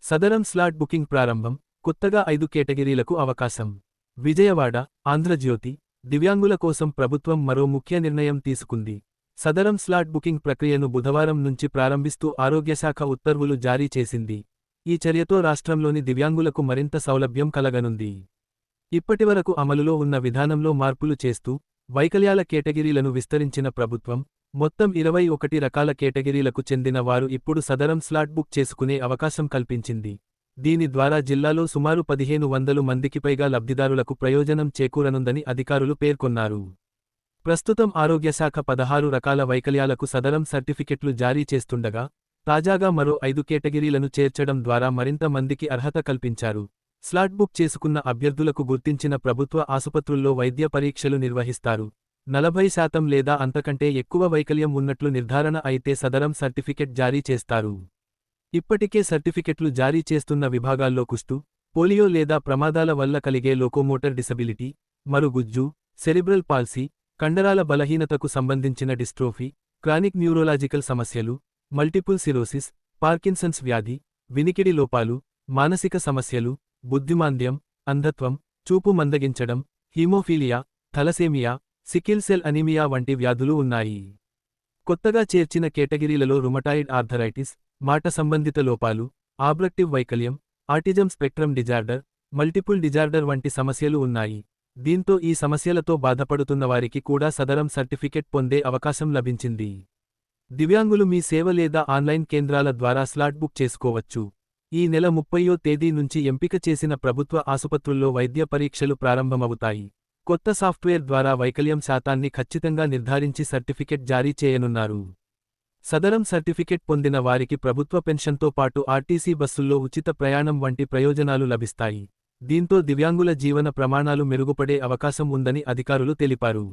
సదరం slot booking ప్రారంభం, కొత్తగా 5 కేటగిరీలకు అవకాశం. విజయవాడ, ఆంధ్రజ్యోతి, దివ్యాంగుల కోసం ప్రభుత్వం మరో ముఖ్య నిర్ణయం తీసుకుంది. సదరం స్లాట్ బుకింగ్ ప్రక్రియను బుధవారం నుంచి ప్రారంభిస్తూ ఆరోగ్యశాఖ ఉత్తర్వులు జారీ చేసింది. ఈ చర్యతో రాష్ట్రంలోని దివ్యాంగులకు మరింత సౌలభ్యం కలగనుంది. ఇప్పటివరకు అమలులో ఉన్న విధానంలో మార్పులు చేస్తూ, వైకల్యాల కేటగిరీలను విస్తరించిన ప్రభుత్వం, మొత్తం 21 రకాల కేటగిరీలకు చెందిన వారు ఇప్పుడు సదరం స్లాట్ బుక్ చేసుకునే అవకాశం కల్పించింది. దీని ద్వారా జిల్లాలో సుమారు 1500 మందికి పైగా లబ్ధిదారులకు ప్రయోజనం చేకూరనుందని అధికారులు పేర్కొన్నారు. ప్రస్తుతం ఆరోగ్యశాఖ 16 రకాల వైకల్యాలకు సదరం సర్టిఫికెట్లు జారీ చేస్తుండగా, తాజాగా మరో 5 కేటగిరీలను చేర్చడం ద్వారా మరింత మందికి అర్హత కల్పించారు. స్లాట్ బుక్ చేసుకున్న అభ్యర్థులకు గుర్తించిన ప్రభుత్వ ఆసుపత్రుల్లో వైద్య పరీక్షలు నిర్వహిస్తారు. 40% లేదా అంతకంటే ఎక్కువ వైకల్యం ఉన్నట్లు నిర్ధారణ అయితే సదరం సర్టిఫికెట్ జారీ చేస్తారు. ఇప్పటికే సర్టిఫికెట్లు జారీ చేస్తున్న విభాగాల్లో కుష్టు, పోలియో లేదా ప్రమాదాల వల్ల కలిగే లోకోమోటర్ డిసబిలిటీ, మరుగుజ్జు, సెరిబ్రల్ పాల్సీ, కండరాల బలహీనతకు సంబంధించిన డిస్ట్రోఫీ, క్రానిక్ న్యూరోలాజికల్ సమస్యలు, మల్టిపుల్ సిరోసిస్, పార్కిన్సన్స్ వ్యాధి, వినికిడి లోపాలు, మానసిక సమస్యలు, బుద్ధిమాంద్యం, అంధత్వం, చూపు మందగించడం, haemophilia, thalassaemia, sickle cell anaemia వంటి వ్యాధులు ఉన్నాయి. కొత్తగా చేర్చిన కేటగిరీలలో రుమటాయిడ్ ఆర్థరైటిస్, మాట సంబంధిత లోపాలు, ఆబ్రక్టివ్ వైకల్యం, autism spectrum disorder, multiple disorder వంటి సమస్యలు ఉన్నాయి. దీంతో ఈ సమస్యలతో బాధపడుతున్నవారికి కూడా సదరం సర్టిఫికెట్ పొందే అవకాశం లభించింది. దివ్యాంగులు మీ సేవ లేదా ఆన్లైన్ కేంద్రాల ద్వారా స్లాట్ బుక్ చేసుకోవచ్చు. ఈ నెల 30వ తేదీ నుంచి ఎంపిక చేసిన ప్రభుత్వ ఆసుపత్రుల్లో వైద్య పరీక్షలు ప్రారంభమవుతాయి. కొత్త సాఫ్ట్వేర్ ద్వారా వైకల్యం శాతాన్ని ఖచ్చితంగా నిర్ధారించి సర్టిఫికెట్ జారీ చేయనున్నారు. సదరం సర్టిఫికెట్ పొందిన వారికి ప్రభుత్వ పెన్షన్తో పాటు ఆర్టీసీ బస్సుల్లో ఉచిత ప్రయాణం వంటి ప్రయోజనాలు లభిస్తాయి. దీంతో దివ్యాంగుల జీవన ప్రమాణాలు మెరుగుపడే అవకాశం ఉందని అధికారులు తెలిపారు.